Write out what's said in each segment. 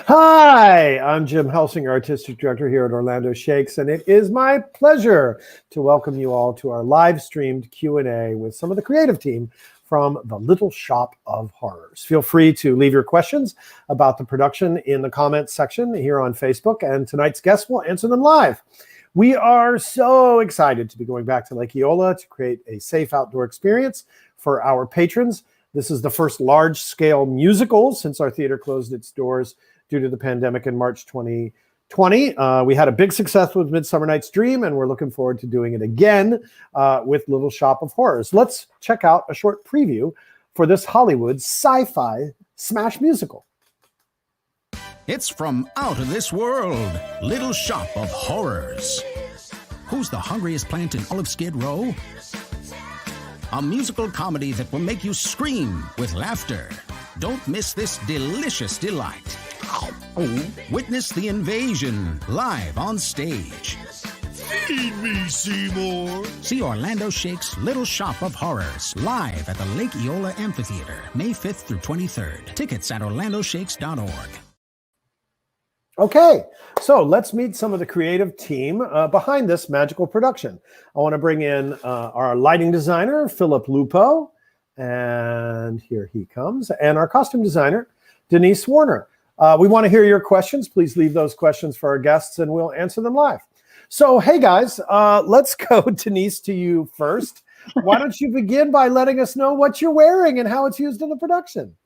Hi, I'm Jim Helsinger, Artistic Director here at Orlando Shakes, and it is my pleasure to welcome you all to our live-streamed Q&A with some of the creative team from the Little Shop of Horrors. Feel free to leave your questions about the production in the comments section here on Facebook, and tonight's guests will answer them live. We are so excited to be going back to Lake Eola to create a safe outdoor experience for our patrons. This is the first large-scale musical since our theater closed its doors due to the pandemic in March 2020. We had a big success with Midsummer Night's Dream, and we're looking forward to doing it again with Little Shop of Horrors. Let's check out a short preview for this Hollywood sci-fi smash musical. It's from out of this world, Little Shop of Horrors. Who's the hungriest plant in all of Skid Row? A musical comedy that will make you scream with laughter. Don't miss this delicious delight. Witness the invasion live on stage. Feed me, Seymour. See Orlando Shakes' Little Shop of Horrors live at the Lake Eola Amphitheater, May 5th through 23rd. Tickets at orlandoshakes.org. Okay, so let's meet some of the creative team behind this magical production. I want to bring in our lighting designer, Philip Lupo, and here he comes, and our costume designer, Denise Warner. We want to hear your questions. Please leave those questions for our guests, and we'll answer them live. So, hey guys, let's go, Denise, to you first. Why don't you begin by letting us know what you're wearing and how it's used in the production?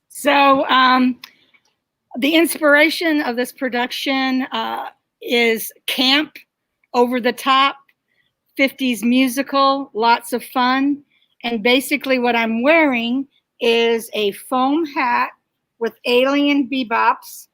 So, the inspiration of this production is camp, over the top, 50s musical, lots of fun. And basically what I'm wearing is a foam hat with alien bebops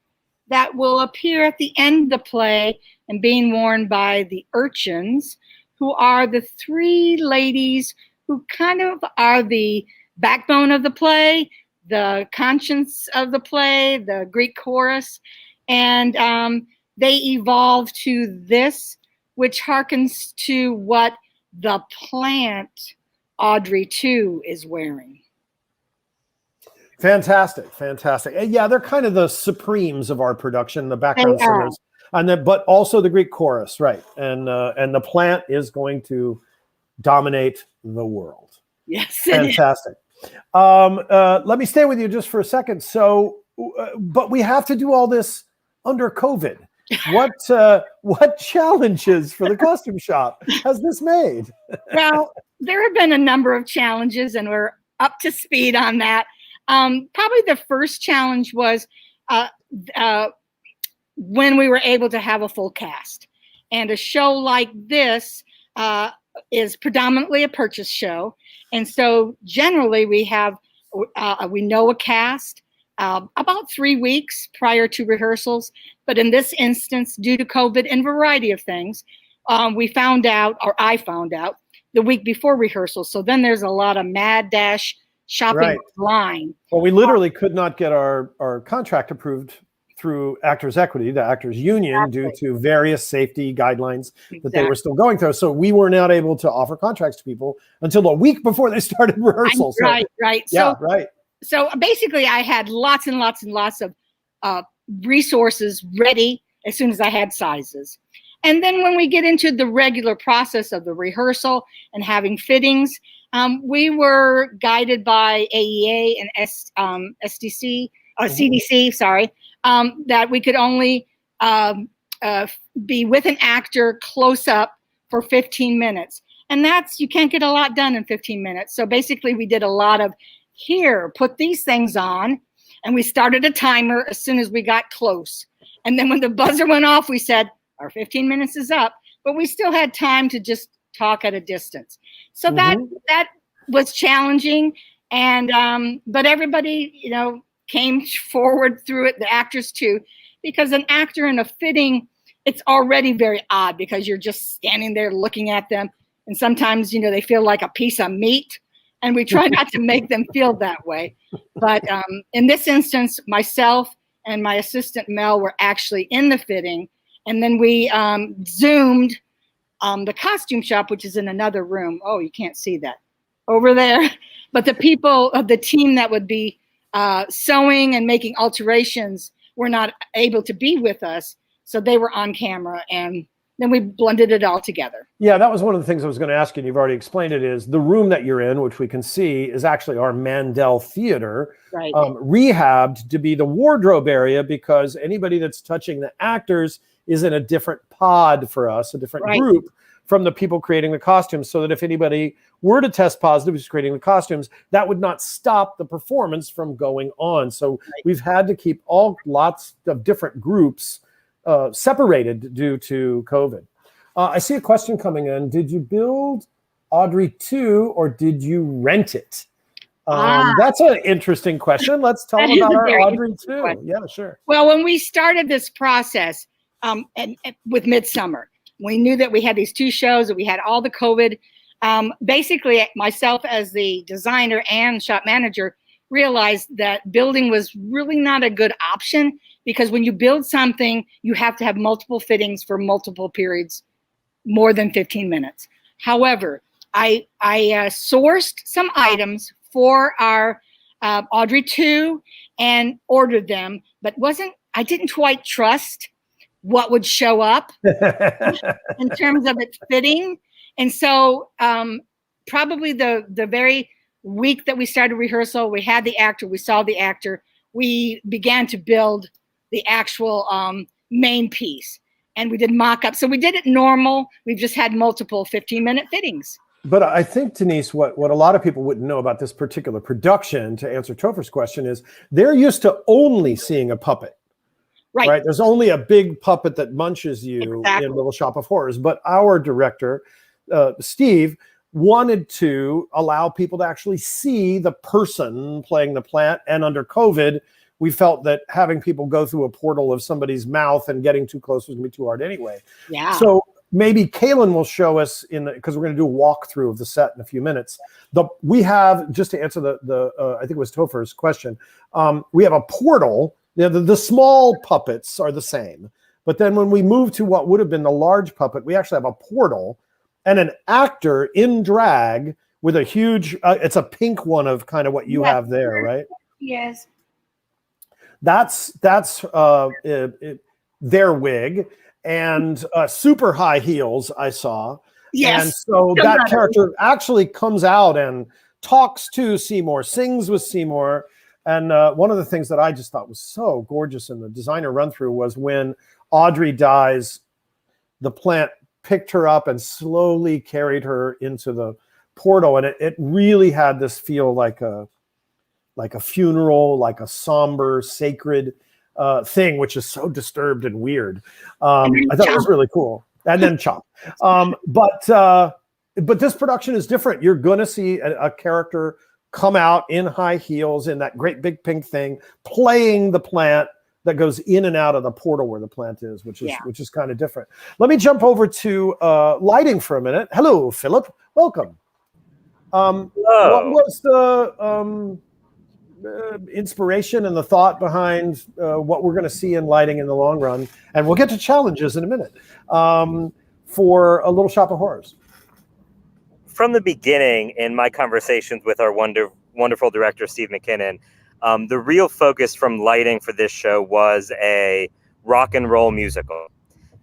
that will appear at the end of the play and being worn by the urchins, who are the three ladies who kind of are the backbone of the play, the conscience of the play, the Greek chorus, and they evolve to this, which harkens to what the plant Audrey 2 is wearing. Fantastic, fantastic. And yeah, they're kind of the supremes of our production, the background singers, and then, but also the Greek chorus, right? And the plant is going to dominate the world. Yes, fantastic. Let me stay with you just for a second. So, but we have to do all this under COVID. What challenges for the costume shop has this made? Well, there have been a number of challenges, and we're up to speed on that. Probably the first challenge was when we were able to have a full cast. And a show like this is predominantly a purchase show. And so generally we have, we know a cast about 3 weeks prior to rehearsals. But in this instance, due to COVID and a variety of things, we found out, or I found out, the week before rehearsal. So then there's a lot of mad dash shopping online. Well, we literally could not get our contract approved through Actors Equity, the Actors Union, due to various safety guidelines that they were still going through. So we were not able to offer contracts to people until a week before they started rehearsals. Right. Yeah, so, So basically I had lots and lots and lots of resources ready as soon as I had sizes. And then when we get into the regular process of the rehearsal and having fittings, we were guided by AEA and CDC, that we could only be with an actor close up for 15 minutes. And that's, you can't get a lot done in 15 minutes. So basically we did a lot of, here, put these things on. And we started a timer as soon as we got close. And then when the buzzer went off, we said, our 15 minutes is up, but we still had time to just talk at a distance. So that was challenging. And, but everybody, you know, came forward through it, the actors too, because an actor in a fitting, it's already very odd because you're just standing there looking at them. And sometimes, you know, they feel like a piece of meat, and we try not to make them feel that way. But in this instance, myself and my assistant Mel were actually in the fitting. And then we Zoomed the costume shop, which is in another room. Oh, you can't see that over there. But the people of the team that would be sewing and making alterations were not able to be with us. So they were on camera, and then we blended it all together. Yeah, that was one of the things I was going to ask you, and you've already explained it, is the room that you're in, which we can see, is actually our Mandel Theater, Right. Rehabbed to be the wardrobe area, because anybody that's touching the actors is in a different pod for us, a different Right. group from the people creating the costumes, so that if anybody were to test positive who's creating the costumes, that would not stop the performance from going on. So we've had to keep lots of different groups separated due to COVID. I see a question coming in. Did you build Audrey 2 or did you rent it? That's an interesting question. Let's tell them about our Audrey 2. Yeah, sure. Well, when we started this process and with Midsummer, we knew that we had these 2 shows, that we had all the COVID. Basically, myself as the designer and shop manager realized that building was really not a good option, because when you build something, you have to have multiple fittings for multiple periods, more than 15 minutes. However, I sourced some items for our Audrey 2 and ordered them, but I didn't quite trust what would show up in terms of its fitting. And so probably the very week that we started rehearsal, we had the actor, we saw the actor, we began to build the actual main piece, and we did mock-up. So we did it normal. We've just had multiple 15-minute fittings. But I think, Denise, what a lot of people wouldn't know about this particular production, to answer Topher's question, is they're used to only seeing a puppet. Right. There's only a big puppet that munches you in Little Shop of Horrors. But our director, Steve, wanted to allow people to actually see the person playing the plant. And under COVID, we felt that having people go through a portal of somebody's mouth and getting too close was going to be too hard anyway. Yeah. So maybe Kaylin will show us because we're going to do a walkthrough of the set in a few minutes. We have, just to answer I think it was Topher's question, we have a portal. The small puppets are the same, but then when we move to what would have been the large puppet, we actually have a portal and an actor in drag with a huge, it's a pink one of kind of what you have there, right? Yes. That's their wig and super high heels I saw. Yes. And so that character actually comes out and talks to Seymour, sings with Seymour. And one of the things that I just thought was so gorgeous in the designer run through was when Audrey dies, the plant picked her up and slowly carried her into the portal. And it really had this feel like a funeral, like a somber, sacred thing, which is so disturbed and weird. I thought it was really cool. And then Chop. But this production is different. You're going to see a character come out in high heels in that great big pink thing, playing the plant that goes in and out of the portal where the plant is, which is kind of different. Let me jump over to lighting for a minute. Hello, Philip. Welcome. Hello. What was the inspiration and the thought behind what we're going to see in lighting in the long run? And we'll get to challenges in a minute for A Little Shop of Horrors. From the beginning, in my conversations with our wonderful director, Steve McKinnon, the real focus from lighting for this show was a rock and roll musical.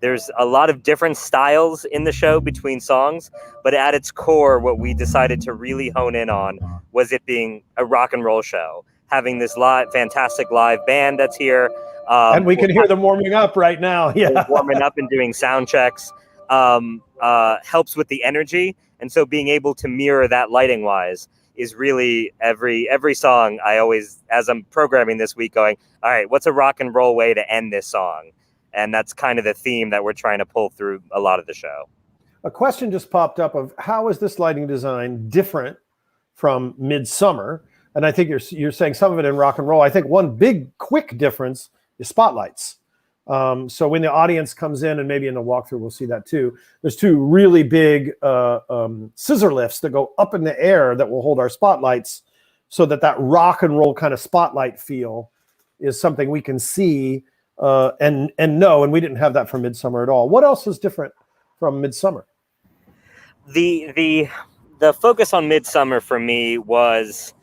There's a lot of different styles in the show between songs, but at its core, what we decided to really hone in on was it being a rock and roll show, having this fantastic live band that's here. And we can hear them warming up right now. Yeah, warming up and doing sound checks helps with the energy. And so being able to mirror that lighting wise is really every song I always, as I'm programming this week, going, all right, what's a rock and roll way to end this song? And that's kind of the theme that we're trying to pull through a lot of the show. A question just popped up of how is this lighting design different from Midsummer? And I think you're saying some of it in rock and roll. I think one big quick difference is spotlights. So when the audience comes in, and maybe in the walkthrough we'll see that too, there's 2 really big scissor lifts that go up in the air that will hold our spotlights, so that rock and roll kind of spotlight feel is something we can see and know. And we didn't have that from Midsummer at all. What else is different from Midsummer? The focus on Midsummer for me was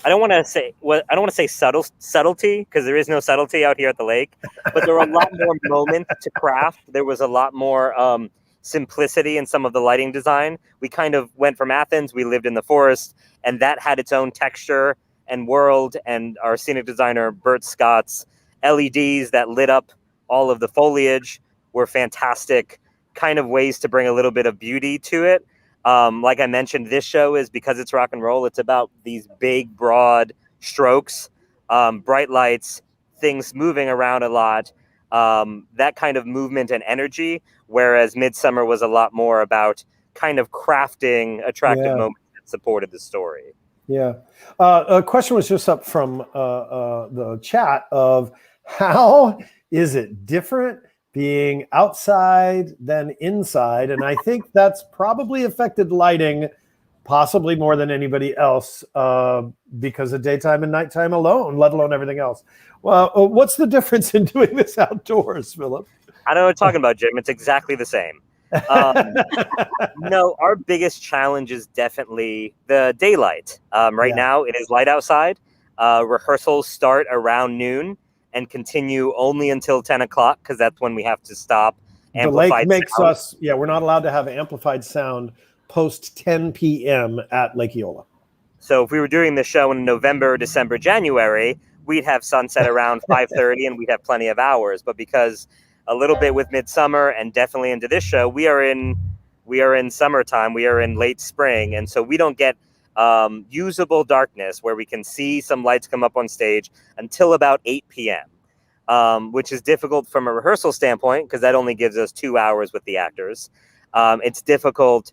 I don't want to say subtlety, because there is no subtlety out here at the lake, but there were a lot more moments to craft. There was a lot more simplicity in some of the lighting design. We kind of went from Athens, we lived in the forest, and that had its own texture and world. And our scenic designer, Bert Scott's LEDs that lit up all of the foliage were fantastic kind of ways to bring a little bit of beauty to it. Like I mentioned, this show is, because it's rock and roll, it's about these big, broad strokes, bright lights, things moving around a lot, that kind of movement and energy, whereas Midsummer was a lot more about kind of crafting attractive moments that supported the story. Yeah. A question was just up from the chat of how is it different being outside than inside? And I think that's probably affected lighting possibly more than anybody else because of daytime and nighttime alone, let alone everything else. Well, what's the difference in doing this outdoors, Philip? I don't know what you're talking about, Jim. It's exactly the same. No, our biggest challenge is definitely the daylight. Right now, it is light outside. Rehearsals start around noon and continue only until 10 o'clock, because that's when we have to stop. The lake makes us, we're not allowed to have amplified sound post 10 p.m. at Lake Eola. So if we were doing the show in November, December, January, we'd have sunset around 5:30 and we'd have plenty of hours. But because a little bit with Midsummer and definitely into this show, we are in summertime, we are in late spring, and so we don't get usable darkness where we can see some lights come up on stage until about 8 p.m., which is difficult from a rehearsal standpoint because that only gives us 2 hours with the actors. It's difficult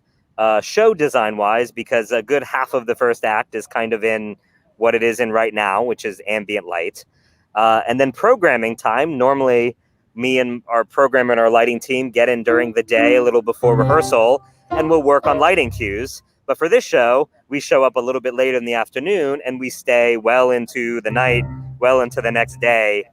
show design wise because a good half of the first act is kind of in what it is in right now, which is ambient light. And then programming time, normally me and our programmer and our lighting team get in during the day a little before rehearsal and we'll work on lighting cues. But for this show, we show up a little bit later in the afternoon and we stay well into the night, well into the next day,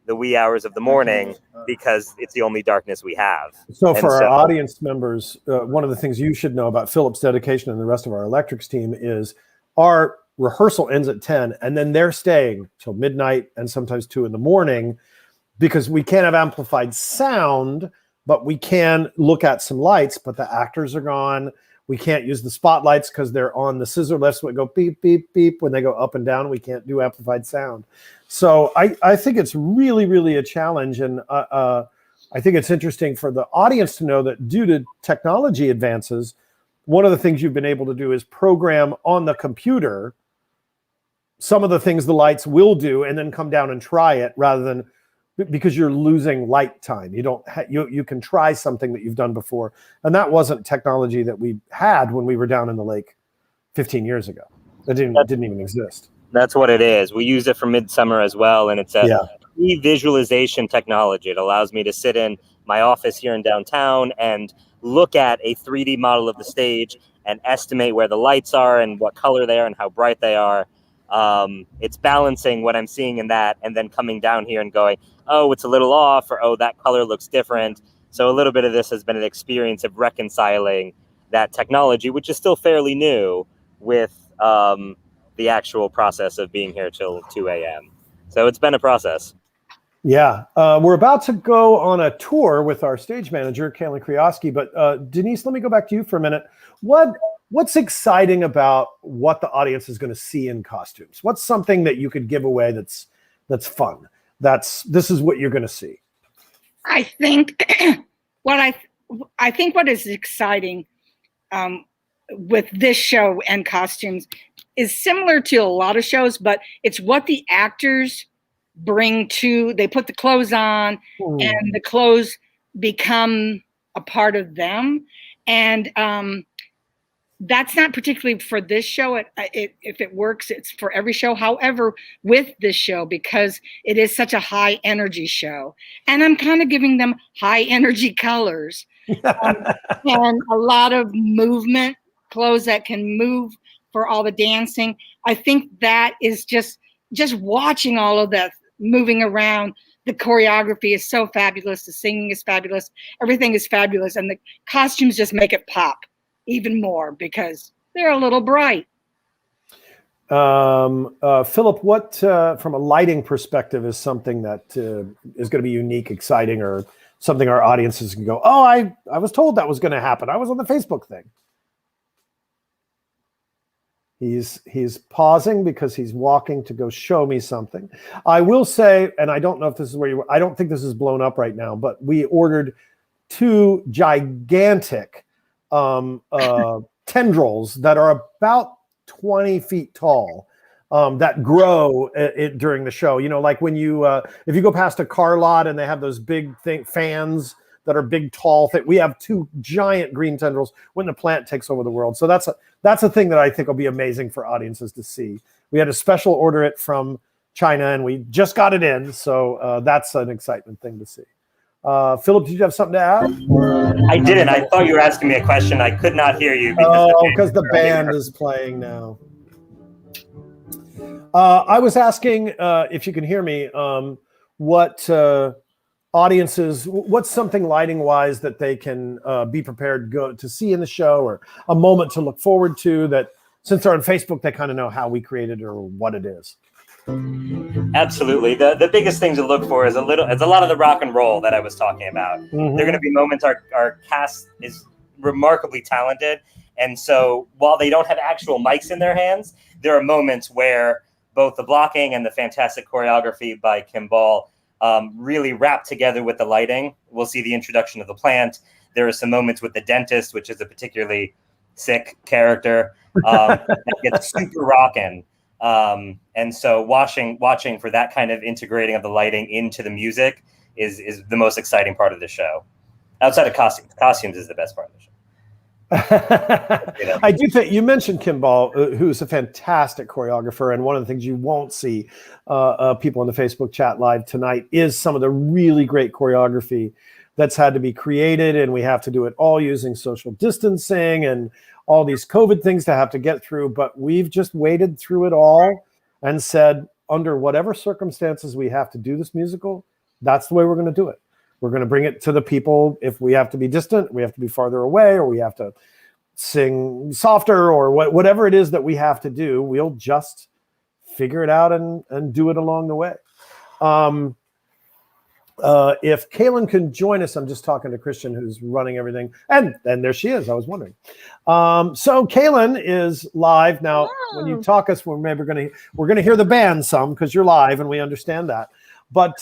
the wee hours of the morning, because it's the only darkness we have. So for our audience members, one of the things you should know about Philip's dedication and the rest of our electrics team is our rehearsal ends at 10 and then they're staying till midnight and sometimes 2 in the morning because we can't have amplified sound, but we can look at some lights, but the actors are gone. We can't use the spotlights because they're on the scissor lifts. So it go beep, beep, beep. When they go up and down, we can't do amplified sound. So I think it's really, really a challenge. And I think it's interesting for the audience to know that due to technology advances, one of the things you've been able to do is program on the computer some of the things the lights will do and then come down and try it rather than because you're losing light time. You can try something that you've done before. And that wasn't technology that we had when we were down in the lake 15 years ago. That didn't even exist. That's what it is. We use it for Midsummer as well. And it's a visualization technology. It allows me to sit in my office here in downtown and look at a 3D model of the stage and estimate where the lights are and what color they are and how bright they are. It's balancing what I'm seeing in that and then coming down here and going, oh, it's a little off, or oh, that color looks different. So a little bit of this has been an experience of reconciling that technology, which is still fairly new, with the actual process of being here till 2 a.m. So it's been a process. Yeah. We're about to go on a tour with our stage manager, Kaylin Krioski, but Denise, let me go back to you for a minute. What's exciting about what the audience is going to see in costumes? What's something that you could give away that's fun? This is what you're going to see. I think what is exciting with this show and costumes is similar to a lot of shows, but it's what the actors bring they put the clothes on and the clothes become a part of them. And that's not particularly for this show. If it works, it's for every show. However, with this show, because it is such a high energy show, and I'm kind of giving them high energy colors and a lot of movement, clothes that can move for all the dancing. I think that is just watching all of that moving around. The choreography is so fabulous. The singing is fabulous. Everything is fabulous. And the costumes just make it pop even more because they're a little bright. Philip, what from a lighting perspective is something that is going to be unique, exciting, or something our audiences can go, oh, I was told that was going to happen. I was on the Facebook thing. He's pausing because he's walking to go show me something. I will say, and I don't know if this is where you were, I don't think this is blown up right now, but we ordered 2 gigantic tendrils that are about 20 feet tall that grow during the show. You know, like when you, if you go past a car lot and they have those big fans that are big, tall, we have 2 giant green tendrils when the plant takes over the world. So that's a thing that I think will be amazing for audiences to see. We had a special order it from China and we just got it in. So that's an excitement thing to see. Philip, did you have something to add? I didn't. I thought you were asking me a question. I could not hear you. Because the band is playing now. I was asking if you can hear me, what audiences, what's something lighting wise that they can be prepared to see in the show, or a moment to look forward to that, since they're on Facebook, they kind of know how we created it or what it is. Absolutely. The biggest thing to look for is it's a lot of the rock and roll that I was talking about. Mm-hmm. There are going to be moments our cast is remarkably talented. And so while they don't have actual mics in their hands, there are moments where both the blocking and the fantastic choreography by Kim Ball really wrap together with the lighting. We'll see the introduction of the plant. There are some moments with the dentist, which is a particularly sick character that gets super rockin'. And so watching for that kind of integrating of the lighting into the music is the most exciting part of the show. Outside of costumes is the best part of the show. I do think you mentioned Kim Ball, who's a fantastic choreographer, and one of the things you won't see people in the Facebook chat live tonight is some of the really great choreography that's had to be created, and we have to do it all using social distancing and all these COVID things to have to get through. But we've just waded through it all and said, under whatever circumstances we have to do this musical, that's the way we're going to do it. We're going to bring it to the people. If we have to be distant, we have to be farther away, or we have to sing softer, or whatever it is that we have to do, we'll just figure it out and do it along the way. If Kaylin can join us, I'm just talking to Christian, who's running everything. And there she is. I was wondering. So Kaylin is live now. Hello. When you talk us, we're going to hear the band some because you're live and we understand that. But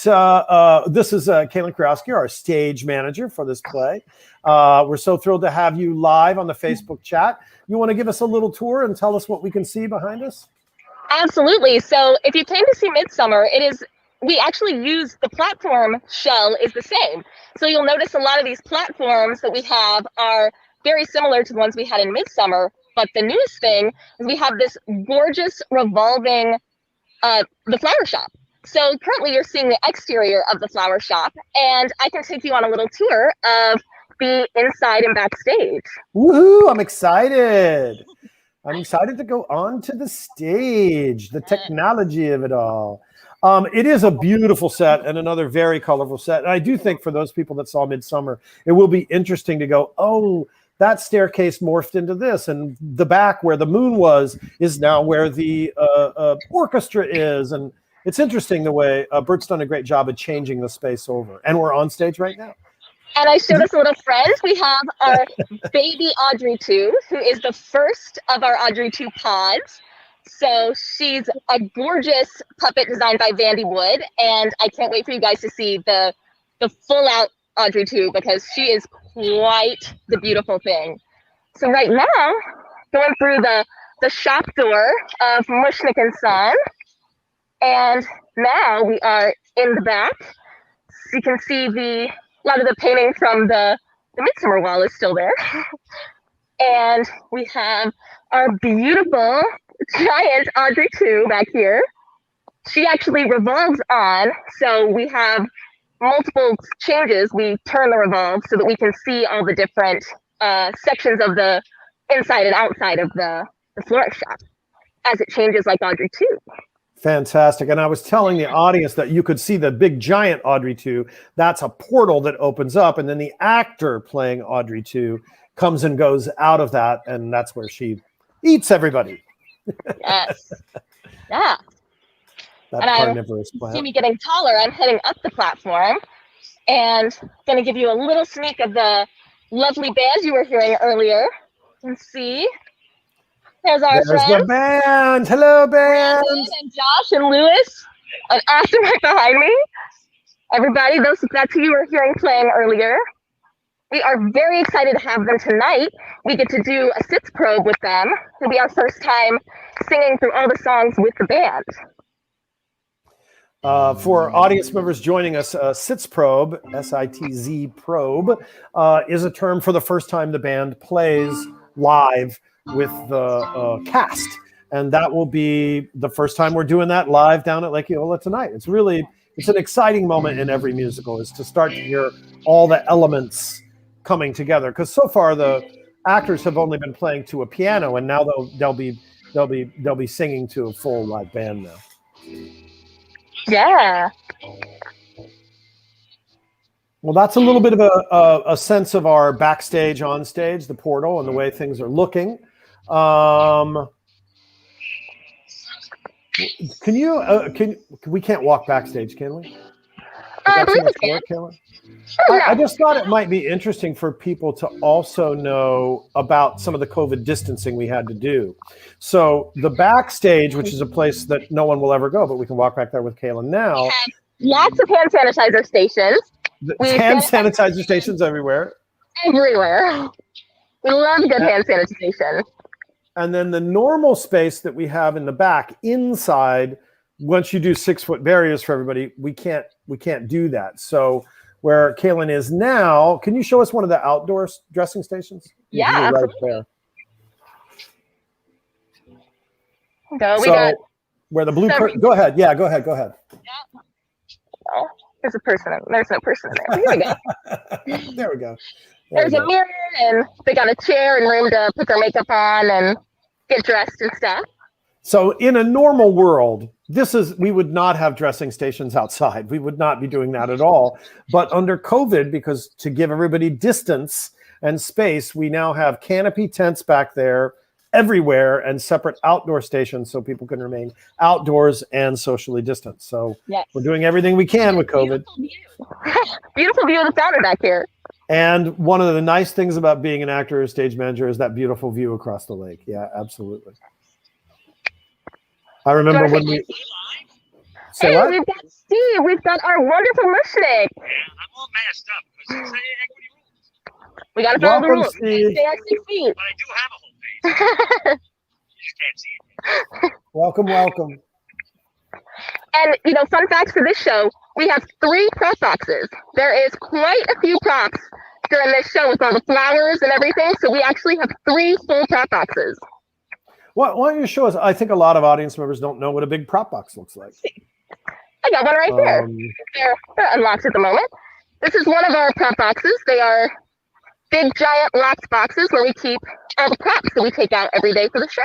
this is Kaylin Kurowski, our stage manager for this play. We're so thrilled to have you live on the Facebook chat. You want to give us a little tour and tell us what we can see behind us? Absolutely. So if you came to see Midsummer, we actually use the platform shell is the same. So you'll notice a lot of these platforms that we have are very similar to the ones we had in Midsummer. But the newest thing is we have this gorgeous revolving, the flower shop. So currently you're seeing the exterior of the flower shop, and I can take you on a little tour of the inside and backstage. Woohoo! I'm excited. I'm excited to go onto the stage, the technology of it all. It is a beautiful set and another very colorful set. And I do think for those people that saw Midsummer, it will be interesting to go, oh, that staircase morphed into this. And the back where the moon was is now where the orchestra is. And it's interesting the way Bert's done a great job of changing the space over. And we're on stage right now. And I showed us a little friend. We have our baby Audrey 2, who is the first of our Audrey 2 pods. So she's a gorgeous puppet designed by Vandy Wood, and I can't wait for you guys to see the full out Audrey 2 because she is quite the beautiful thing. So right now, going through the shop door of Mushnick & Son, and now we are in the back. So you can see a lot of the painting from the Midsummer wall is still there. And we have our beautiful giant Audrey 2 back here. She actually revolves on, so we have multiple changes. We turn the revolve so that we can see all the different sections of the inside and outside of the florist shop as it changes like Audrey 2. Fantastic. And I was telling the audience that you could see the big giant Audrey 2. That's a portal that opens up, and then the actor playing Audrey 2 comes and goes out of that, and that's where she eats everybody. Yes. Yeah. That And carnivorous see plant. me getting taller. I'm heading up the platform and going to give you a little sneak of the lovely bands you were hearing earlier. You can see. There's our There's friends, the band. Hello, band. Brandon and Josh and Lewis, and Austin right behind me. Everybody, that's who you were hearing playing earlier. We are very excited to have them tonight. We get to do a sits probe with them. It'll be our first time singing through all the songs with the band. For audience members joining us, sits probe, S-I-T-Z probe, is a term for the first time the band plays live with the cast. And that will be the first time we're doing that live down at Lake Eola tonight. It's an exciting moment in every musical, is to start to hear all the elements coming together. Because so far the actors have only been playing to a piano, and now they'll be singing to a full live band now. Yeah. Well, that's a little bit of a sense of our backstage, on stage, the portal, and the way things are looking. We can't walk backstage, can we? I believe we can. I just thought it might be interesting for people to also know about some of the COVID distancing we had to do. So the backstage, which is a place that no one will ever go, but we can walk back there with Kaylin now. We have lots of hand sanitizer stations. Hand sanitizer stations everywhere. Everywhere. We love good hand sanitization. And then the normal space that we have in the back, inside, once you do 6-foot barriers for everybody, we can't do that. So where Kaylin is now, can you show us one of the outdoor dressing stations? Yeah, right there. We got where the blue curtain. Go ahead. Yeah, go ahead. Yeah. Oh, there's a person. There's no person in there. Here we go. There we go. There's a mirror, and they got a chair and room to put their makeup on and get dressed and stuff. So in a normal world, we would not have dressing stations outside. We would not be doing that at all. But under COVID, because to give everybody distance and space, we now have canopy tents back there everywhere and separate outdoor stations so people can remain outdoors and socially distanced. So We're doing everything we can with COVID. Beautiful view of the fountain back here. And one of the nice things about being an actor or stage manager is that beautiful view across the lake. Yeah, absolutely. I remember when we... Say what? We've got Steve. We've got our wonderful Mushnik. Yeah, I'm all masked up because it's equity rules. We got to follow the rules. Steve. Stay at 6 feet. But I do have a whole face. You just can't see it. Welcome. And, fun facts for this show, we have 3 prop boxes. There is quite a few props during this show with all the flowers and everything. So we actually have 3 full prop boxes. Why don't you show us? I think a lot of audience members don't know what a big prop box looks like. I got one right there. They're unlocked at the moment. This is one of our prop boxes. They are big, giant locked boxes where we keep all the props that we take out every day for the show.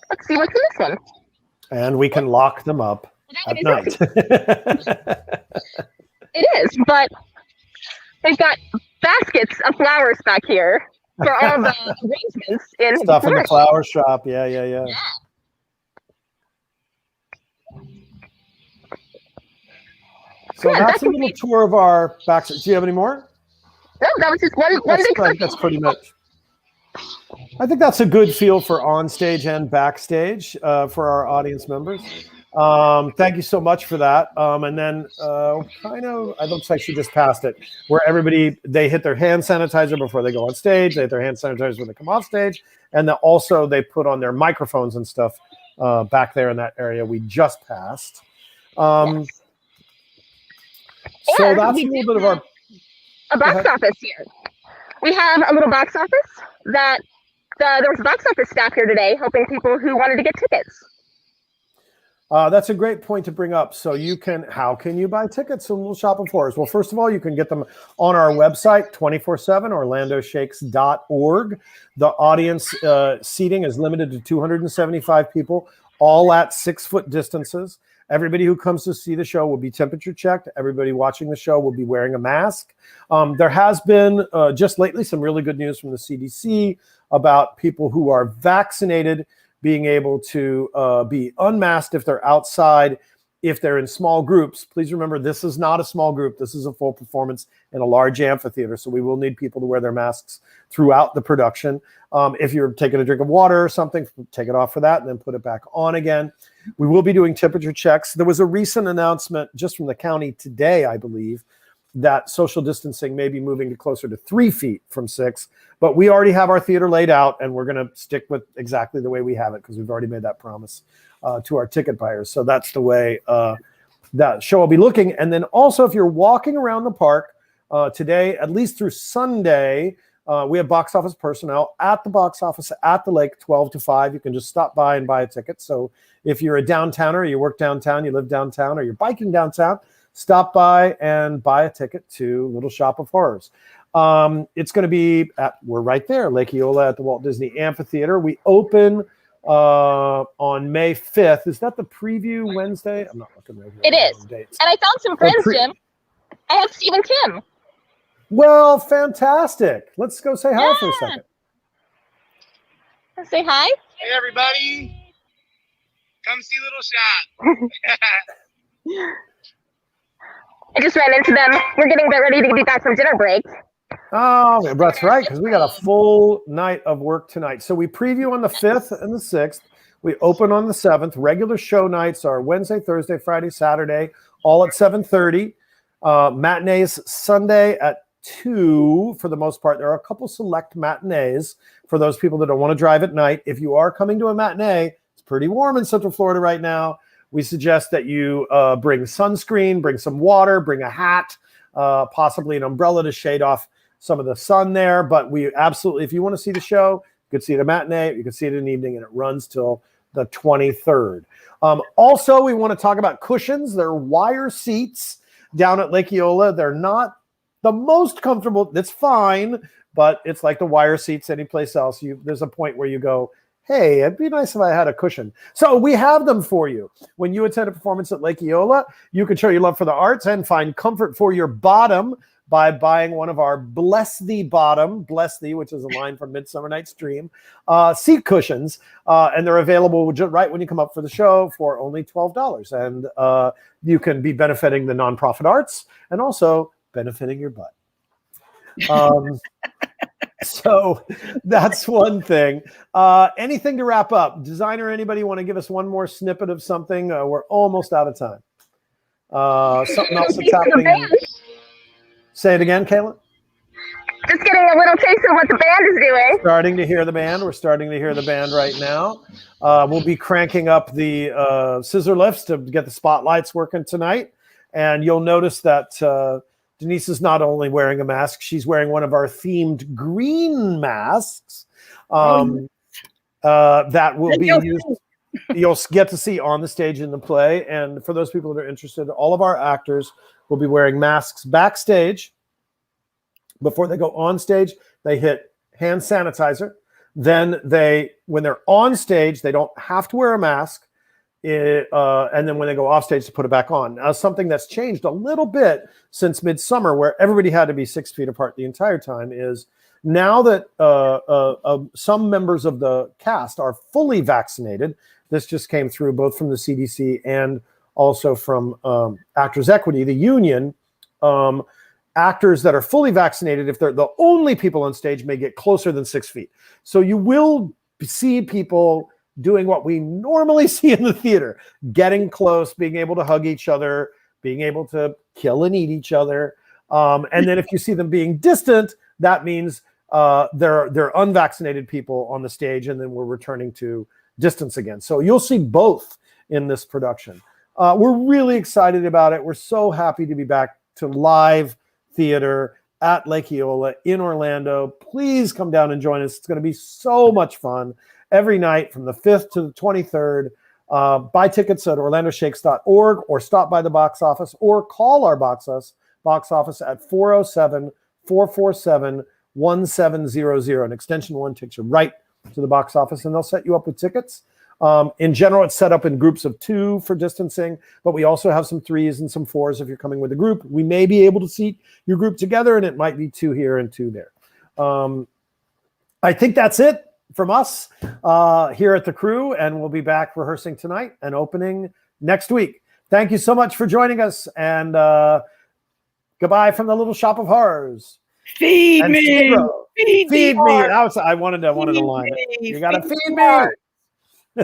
Let's see what's in this one. And we can lock them up at night. It is, but they've got baskets of flowers back here for all the arrangements in stuff in the flower shop. Yeah. So that's a little tour of our backstage. Do you have any more? No, that was just one big. That's pretty much. I think that's a good feel for on stage and backstage for our audience members. Thank you so much for that. And then it looks like she just passed it, where they hit their hand sanitizer before they go on stage. They hit their hand sanitizer when they come off stage. And also they put on their microphones and stuff back there in that area we just passed. Yes. So that's a little bit of our... A box office here. We have a little box office that there was a box office staff here today helping people who wanted to get tickets. That's a great point to bring up. So how can you buy tickets in Little Shop of Horrors? Well, first of all, you can get them on our website, 24/7, orlandoshakes.org. The audience seating is limited to 275 people, all at 6-foot distances. Everybody who comes to see the show will be temperature checked. Everybody watching the show will be wearing a mask. There has been just lately some really good news from the CDC about people who are vaccinated being able to be unmasked if they're outside, if they're in small groups. Please remember, this is not a small group. This is a full performance in a large amphitheater. So we will need people to wear their masks throughout the production. If you're taking a drink of water or something, take it off for that and then put it back on again. We will be doing temperature checks. There was a recent announcement just from the county today, I believe, that social distancing may be moving to closer to 3 feet from 6. But we already have our theater laid out, and we're going to stick with exactly the way we have it because we've already made that promise to our ticket buyers. So that's the way that show will be looking. And then also, if you're walking around the park today, at least through Sunday, we have box office personnel at the box office at the lake 12 to 5. You can just stop by and buy a ticket. So if you're a downtowner, you work downtown, you live downtown, or you're biking downtown, stop by and buy a ticket to Little Shop of Horrors. It's going to be we're right there, Lake Eola at the Walt Disney Amphitheater. We open on May 5th. Is that the preview Wednesday? I'm not looking right here. It is. Dates. And I found some friends, Jim. I have Steve and Kim. Well, fantastic. Let's go say hi for a second. Say hi. Hey, everybody. Come see Little Shop. I just ran into them. We're getting ready to be back from dinner break. Oh, that's right, because we got a full night of work tonight. So we preview on the 5th and the 6th. We open on the 7th. Regular show nights are Wednesday, Thursday, Friday, Saturday, all at 7:30. Matinees Sunday at 2 for the most part. There are a couple select matinees for those people that don't want to drive at night. If you are coming to a matinee, it's pretty warm in Central Florida right now. We suggest that you bring sunscreen, bring some water, bring a hat, possibly an umbrella to shade off some of the sun there. But we absolutely, if you want to see the show, you can see it at matinee, you can see it in the evening, and it runs till the 23rd. Also, we want to talk about cushions. They're wire seats down at Lake Eola. They're not the most comfortable. That's fine, but it's like the wire seats anyplace else. There's a point where you go, hey, it'd be nice if I had a cushion. So we have them for you. When you attend a performance at Lake Eola, you can show your love for the arts and find comfort for your bottom by buying one of our Bless Thee Bottom, Bless Thee, which is a line from Midsummer Night's Dream, seat cushions. And they're available just right when you come up for the show for only $12. And you can be benefiting the nonprofit arts and also benefiting your butt. So that's one thing. Anything to wrap up? Designer, anybody want to give us one more snippet of something? We're almost out of time. Something else that's happening. Say it again, Kayla. Just getting a little taste of what the band is doing. Starting to hear the band. We're starting to hear the band right now. We'll be cranking up the scissor lifts to get the spotlights working tonight. And you'll notice that Denise is not only wearing a mask, she's wearing one of our themed green masks that will be used. You'll get to see on the stage in the play. And for those people that are interested, all of our actors will be wearing masks backstage. Before they go on stage, they hit hand sanitizer. Then when they're on stage, they don't have to wear a mask. And then when they go off stage, to put it back on. Now, something that's changed a little bit since Midsummer, where everybody had to be 6 feet apart the entire time, is now that some members of the cast are fully vaccinated. This just came through both from the CDC and also from Actors Equity, the union. Actors that are fully vaccinated, if they're the only people on stage, may get closer than 6 feet. So you will see people doing what we normally see in the theater, getting close, being able to hug each other, being able to kill and eat each other. And then if you see them being distant, that means they're unvaccinated people on the stage, and then we're returning to distance again. So you'll see both in this production. We're really excited about it. We're so happy to be back to live theater at Lake Eola in Orlando. Please come down and join us. It's going to be so much fun every night from the 5th to the 23rd. Buy tickets at orlandoshakes.org or stop by the box office or call our box office at 407-447-1700. And extension 1 takes you right to the box office, and they'll set you up with tickets. In general, it's set up in groups of 2 for distancing, but we also have some 3s and some 4s if you're coming with a group. We may be able to seat your group together, and it might be 2 here and 2 there. I think that's it from us here at the crew, and we'll be back rehearsing tonight and opening next week. Thank you so much for joining us, and goodbye from the Little Shop of Horrors. Feed And me. Skid Row. Feed Feed the me. art. I wanted to line. Feed You me. got to Feed feed the art. me.